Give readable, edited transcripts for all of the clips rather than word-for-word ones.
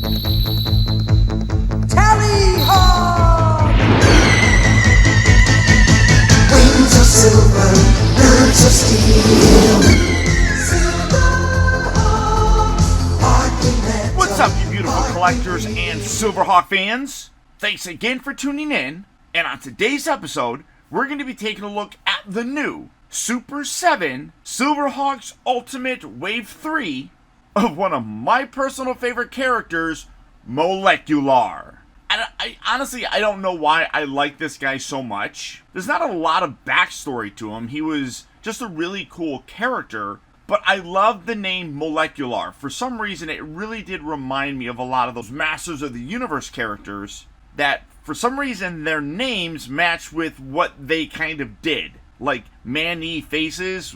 Wings of silver, birds of steel. What's up, you beautiful collectors and Silverhawk fans? Thanks again for tuning in, and on today's episode, we're going to be taking a look at the new Super7 SilverHawks Ultimate Wave 3 of one of my personal favorite characters, MO-LEC-U-LAR. I honestly, I don't know why I like this guy so much. There's not a lot of backstory to him. He was just a really cool character, but I love the name MO-LEC-U-LAR. For some reason, it really did remind me of a lot of those Masters of the Universe characters that, for some reason, their names match with what they kind of did. Like, many faces.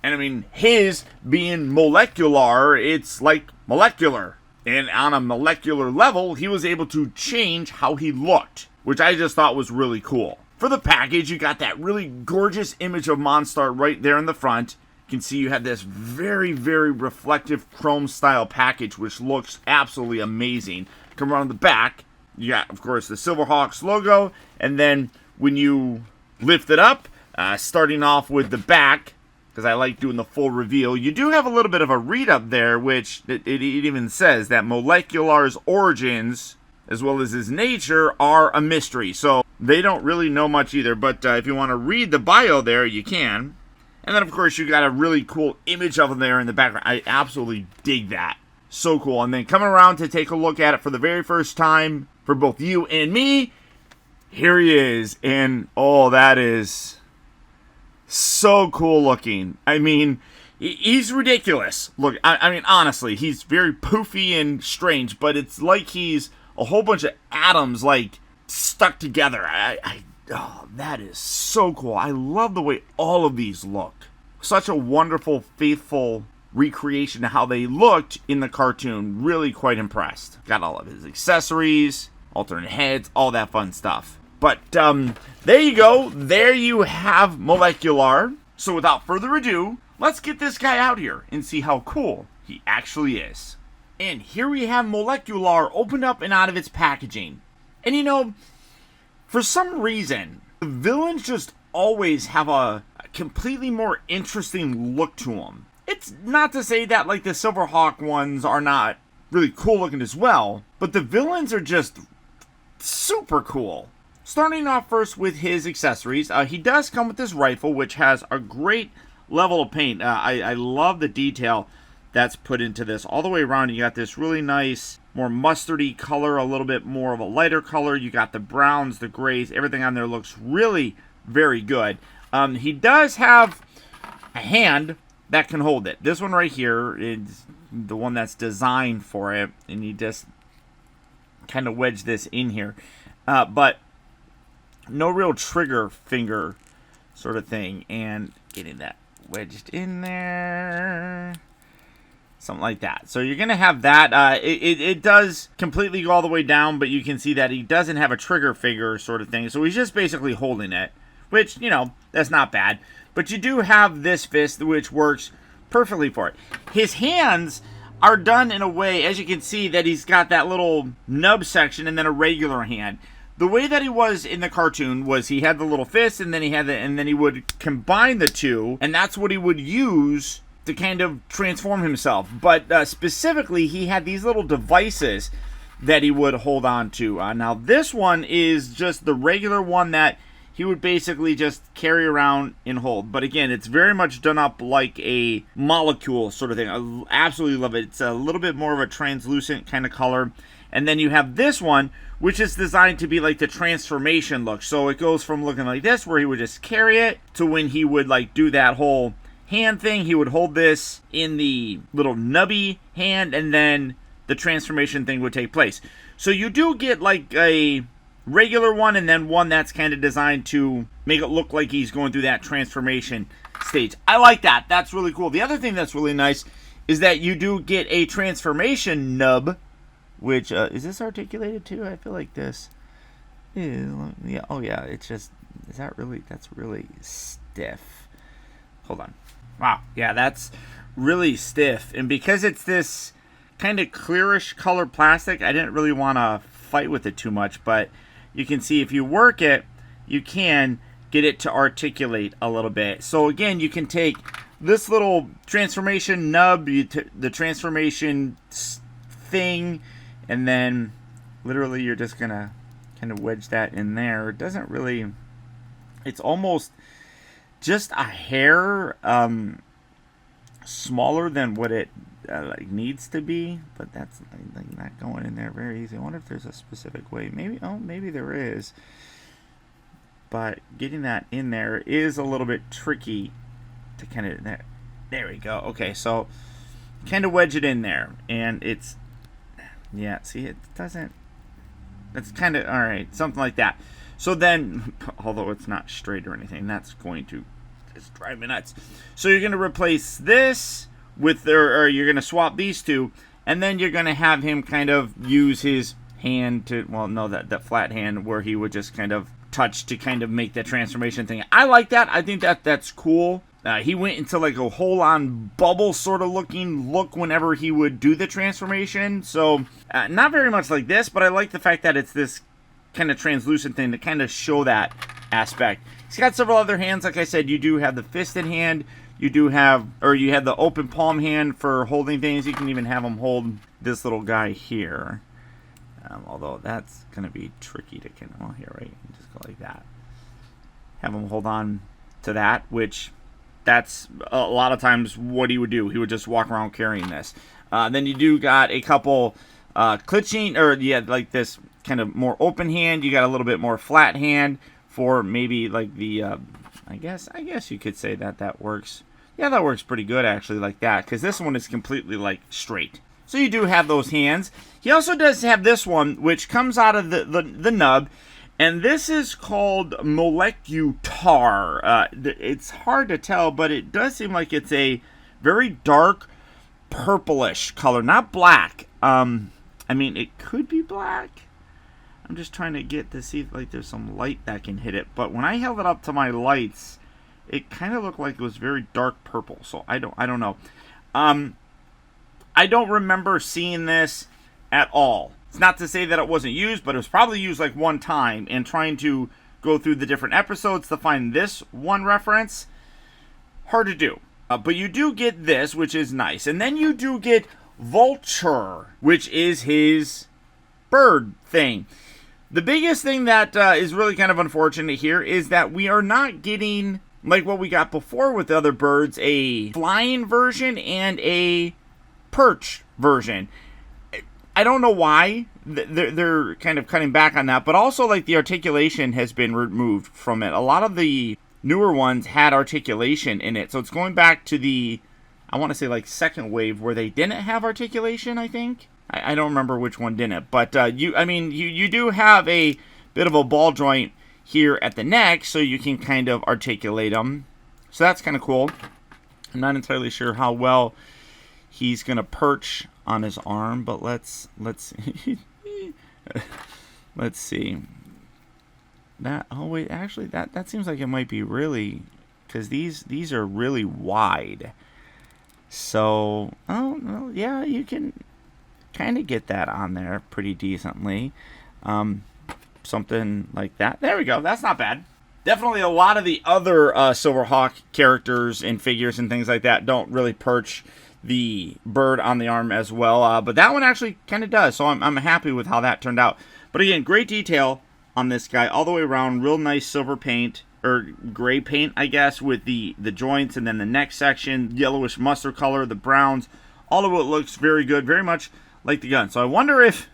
And I mean, his being MO-LEC-U-LAR, it's like molecular. And on a molecular level, he was able to change how he looked, which I just thought was really cool. For the package, you got that really gorgeous image of Monstar right there in the front. You can see you have this very, very reflective chrome style package, which looks absolutely amazing. Come around the back, you got, of course, the Silverhawks logo, and then when you lift it up, starting off with the back, because I like doing the full reveal, you do have a little bit of a read-up there, which it even says that MO-LEC-U-LAR's origins, as well as his nature, are a mystery. So they don't really know much either, but if you want to read the bio there, you can. And then, of course, you got a really cool image of him there in the background. I absolutely dig that. So cool. And then coming around to take a look at it for the very first time for both you and me, here he is. And, oh, that is so cool looking. I mean, he's ridiculous. Look, I mean, honestly, he's very poofy and strange, but it's like he's a whole bunch of atoms, like, stuck together. Oh, that is so cool. I love the way all of these look. Such a wonderful, faithful recreation of how they looked in the cartoon. Really quite impressed. Got all of his accessories, alternate heads, all that fun stuff. But there you go. There you have MO-LEC-U-LAR. So without further ado, let's get this guy out here and see how cool he actually is. And here we have MO-LEC-U-LAR opened up and out of its packaging. And you know, for some reason, the villains just always have a completely more interesting look to them. It's not to say that like the Silverhawk ones are not really cool looking as well, but the villains are just super cool. Starting off first with his accessories, he does come with this rifle, which has a great level of paint. I love the detail that's put into this. All the way around, you got this really nice, more mustardy color, a little bit more of a lighter color. You got the browns, the grays, everything on there looks really very good. He does have a hand that can hold it. This one right here is the one that's designed for it, and you just kind of wedge this in here. But no real trigger finger sort of thing, and getting that wedged in there, something like that. So you're gonna have that. It does completely go all the way down, but you can see that he doesn't have a trigger finger sort of thing, so he's just basically holding it, which, you know, that's not bad. But you do have this fist, which works perfectly for it. His hands are done in a way, as you can see, that he's got that little nub section and then a regular hand. The way that he was in the cartoon was he had the little fist, and then he would combine the two, and that's what he would use to kind of transform himself. But specifically, he had these little devices that he would hold on to. Now, this one is just the regular one that he would basically just carry around and hold. But again, it's very much done up like a molecule sort of thing. I absolutely love it. It's a little bit more of a translucent kind of color. And then you have this one, which is designed to be like the transformation look. So it goes from looking like this, where he would just carry it, to when he would like do that whole hand thing, he would hold this in the little nubby hand, and then the transformation thing would take place. So you do get like a regular one, and then one that's kind of designed to make it look like he's going through that transformation stage. I like that. That's really cool. The other thing that's really nice is that you do get a transformation nub, which, is this articulated too? I feel like this is, yeah, oh yeah, it's just, is that really, that's really stiff. Hold on. Wow, yeah, that's really stiff. And because it's this kind of clearish colored plastic. I didn't really want to fight with it too much, but you can see if you work it, you can get it to articulate a little bit. So again, you can take this little transformation nub, the transformation thing, and then literally you're just gonna kind of wedge that in there. It doesn't really, it's almost just a hair smaller than what it like needs to be, but that's like not going in there very easy. I wonder if there's a specific way. Maybe there is, but getting that in there is a little bit tricky to kind of, there we go. Okay, so kind of wedge it in there, and it's, yeah, see, it doesn't, that's kind of, all right, something like that. So then, although it's not straight or anything, that's going to just drive me nuts. So you're going to replace this with, or you're going to swap these two, and then you're going to have him kind of use his hand to, well, no, that flat hand where he would just kind of touch to kind of make that transformation thing. I like that. I think that's cool. He went into like a whole-on bubble sort of looking look whenever he would do the transformation. So not very much like this, but I like the fact that it's this kind of translucent thing to kind of show that aspect. He's got several other hands. Like I said, you do have the fisted hand. You do have, or you have the open palm hand for holding things. You can even have him hold this little guy here. Although that's going to be tricky to kind of, well, here, right? Just go like that. Have him hold on to that, which that's a lot of times what he would do. He would just walk around carrying this. Then you do got a couple clutching, or yeah, like this kind of more open hand. You got a little bit more flat hand for maybe like the, I guess you could say that works. Yeah, that works pretty good actually like that, because this one is completely like straight. So you do have those hands. He also does have this one, which comes out of the nub, and this is called MO-LEC-U-LAR. It's hard to tell, but it does seem like it's a very dark purplish color, not black. I mean, it could be black. I'm just trying to get to see if like there's some light that can hit it. But when I held it up to my lights, it kind of looked like it was very dark purple. So I don't know. I don't remember seeing this at all. It's not to say that it wasn't used, but it was probably used like one time, and trying to go through the different episodes to find this one reference, hard to do. But you do get this, which is nice. And then you do get Vulture, which is his bird thing. The biggest thing that is really kind of unfortunate here is that we are not getting, like what we got before with the other birds, a flying version and a perch version. I don't know why they're kind of cutting back on that, but also like the articulation has been removed from it. A lot of the newer ones had articulation in it, so it's going back to the, I want to say like second wave where they didn't have articulation. I think I don't remember which one didn't, but you do have a bit of a ball joint here at the neck, so you can kind of articulate them. So that's kind of cool. I'm not entirely sure how well he's gonna perch on his arm, but let's see. Let's see. That, oh wait, actually that seems like it might be really, because these are really wide. So, oh well, yeah, you can kind of get that on there pretty decently. Something like that. There we go. That's not bad. Definitely a lot of the other Silverhawk characters and figures and things like that don't really perch the bird on the arm as well, but that one actually kind of does, so I'm happy with how that turned out. But again, great detail on this guy all the way around. Real nice silver paint, or gray paint, I guess, with the joints, and then the neck section, yellowish mustard color, the browns. All of it looks very good, very much like the gun. So I wonder if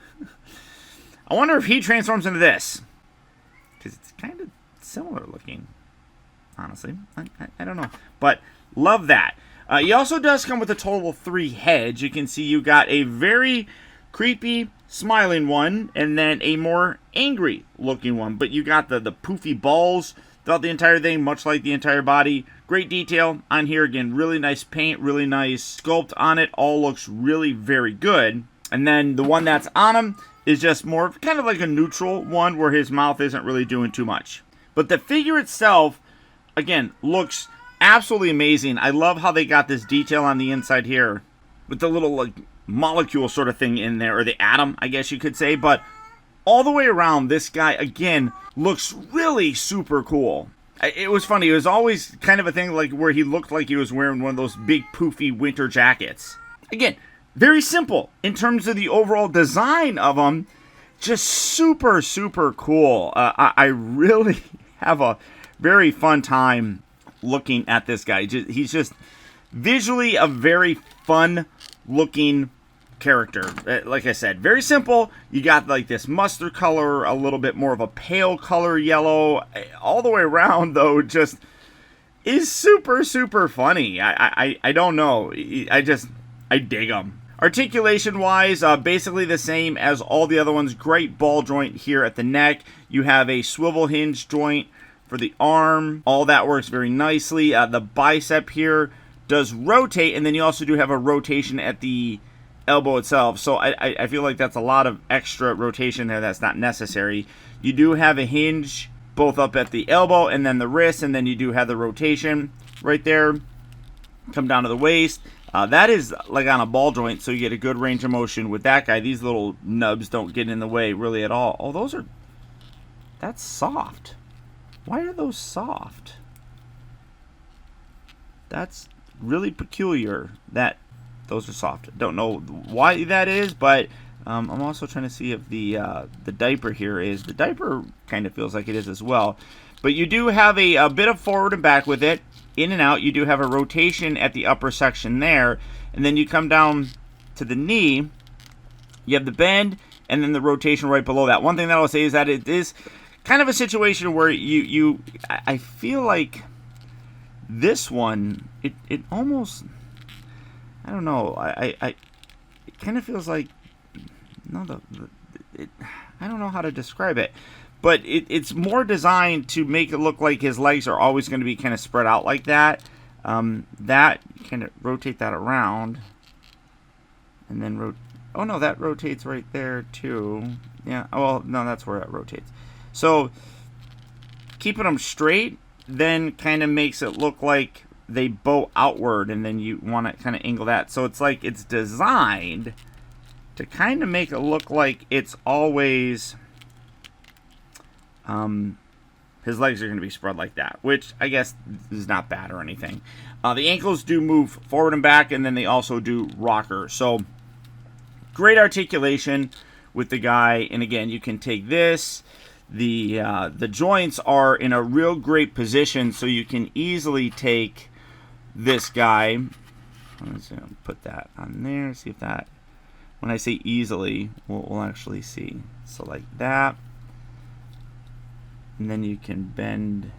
he transforms into this, because it's kind of similar looking, honestly. I don't know, but love that. He also does come with a total of 3 heads. You can see you got a very creepy, smiling one, and then a more angry looking one. But you got the poofy balls throughout the entire thing, much like the entire body. Great detail on here. Again, really nice paint, really nice sculpt on it. All looks really very good. And then the one that's on him is just more kind of like a neutral one where his mouth isn't really doing too much. But the figure itself, again, looks absolutely amazing. I love how they got this detail on the inside here with the little like molecule sort of thing in there, or the atom, I guess you could say. But all the way around, this guy, again, looks really super cool. It was funny. It was always kind of a thing like where he looked like he was wearing one of those big poofy winter jackets. Again, very simple in terms of the overall design of them. Just super, super cool. I really have a very fun time looking at this guy. He's just visually a very fun looking character. Like I said, very simple. You got like this mustard color, a little bit more of a pale color yellow. All the way around, though, just is super, super funny. I don't know. I dig him. Articulation-wise, basically the same as all the other ones. Great ball joint here at the neck. You have a swivel hinge joint for the arm. All that works very nicely. The bicep here does rotate, and then you also do have a rotation at the elbow itself. So I feel like that's a lot of extra rotation there that's not necessary. You do have a hinge both up at the elbow and then the wrist, and then you do have the rotation right there. Come down to the waist. That is like on a ball joint, so you get a good range of motion with that guy. These little nubs don't get in the way really at all. Oh, that's soft. Why are those soft? That's really peculiar that those are soft. Don't know why that is, but I'm also trying to see if the diaper here is. The diaper kind of feels like it is as well. But you do have a bit of forward and back with it. In and out, you do have a rotation at the upper section there, and then you come down to the knee, you have the bend, and then the rotation right below that. One thing that I'll say is that it is kind of a situation where I feel like this one, it almost, I don't know, it kind of feels like, no, I don't know how to describe it. But it's more designed to make it look like his legs are always going to be kind of spread out like that. That, kind of rotate that around. And then, oh no, that rotates right there too. Yeah, well, no, that's where it rotates. So, keeping them straight then kind of makes it look like they bow outward, and then you want to kind of angle that. So it's like it's designed to kind of make it look like it's always... his legs are going to be spread like that, which I guess is not bad or anything. The ankles do move forward and back, and then they also do rocker. So great articulation with the guy. And again, you can take this. The joints are in a real great position, so you can easily take this guy. Let's put that on there. See if that. When I say easily, we'll actually see. So like that. And then you can bend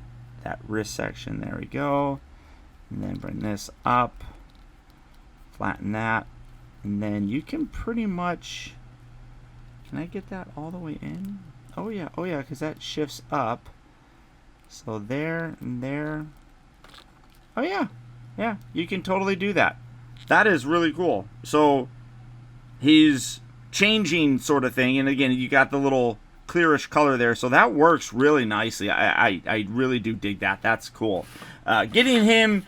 that wrist section. There we go. And then bring this up. Flatten that. And then you can pretty much... Can I get that all the way in? Oh yeah, because that shifts up. So there and there. Oh yeah. Yeah, you can totally do that. That is really cool. So he's changing sort of thing. And again, you got the little... clearish color there, so that works really nicely. I really do dig that. That's cool. Getting him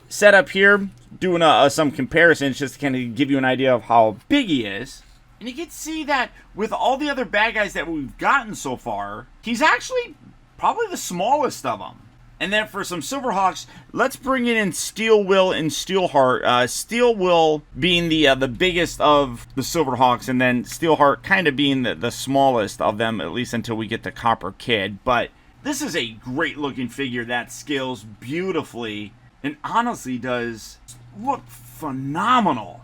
set up here, doing some comparisons just to kind of give you an idea of how big he is. And you can see that with all the other bad guys that we've gotten so far, he's actually probably the smallest of them. And then for some Silverhawks, let's bring in Steel Will and Steelheart. Steel Will being the biggest of the Silverhawks, and then Steelheart kind of being the smallest of them, at least until we get to Copper Kid. But this is a great looking figure that scales beautifully and honestly does look phenomenal.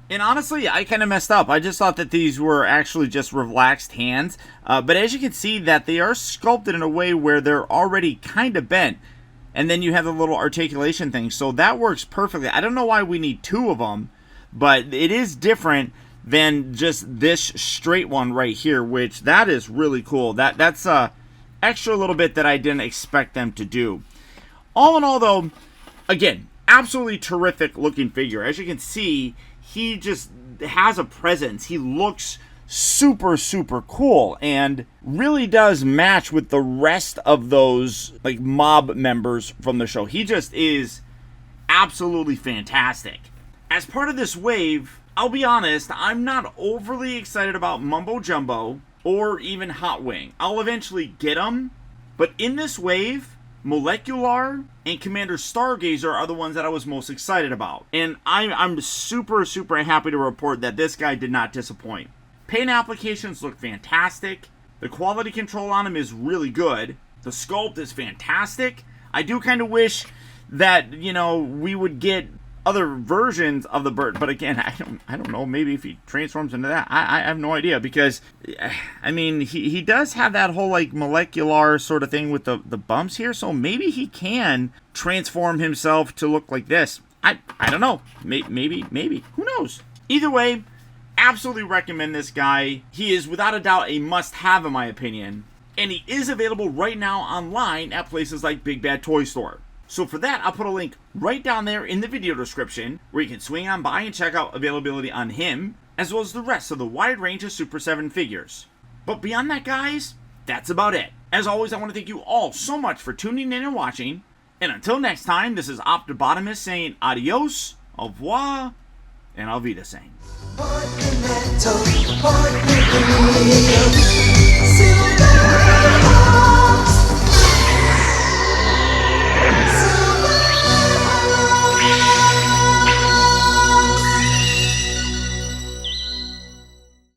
And honestly, I kind of messed up. I just thought that these were actually just relaxed hands. But as you can see, that they are sculpted in a way where they're already kind of bent. And then you have the little articulation thing. So that works perfectly. I don't know why we need two of them. But it is different than just this straight one right here. Which, that is really cool. That's extra little bit that I didn't expect them to do. All in all, though, again, absolutely terrific looking figure. As you can see... he just has a presence. He looks super, super cool and really does match with the rest of those like mob members from the show. He just is absolutely fantastic. As part of this wave, I'll be honest, I'm not overly excited about Mumbo Jumbo or even Hot Wing. I'll eventually get them, but in this wave, MO-LEC-U-LAR and Commander Stargazer are the ones that I was most excited about. And I'm super happy to report that this guy did not disappoint. Paint applications look fantastic. The quality control on him is really good. The sculpt is fantastic. I do kind of wish that, you know, we would get other versions of the bird, but again, I don't know, maybe if he transforms into that, I have no idea, because I mean, he does have that whole like molecular sort of thing with the bumps here, so maybe he can transform himself to look like this. I don't know, maybe, who knows. Either way, absolutely recommend this guy. He is without a doubt a must-have in my opinion, and he is available right now online at places like Big Bad Toy Store. So for that, I'll put a link right down there in the video description where you can swing on by and check out availability on him, as well as the rest of the wide range of Super 7 figures. But beyond that, guys, that's about it. As always, I want to thank you all so much for tuning in and watching. And until next time, this is Optibotimus saying adios, au revoir, and I'll be the same.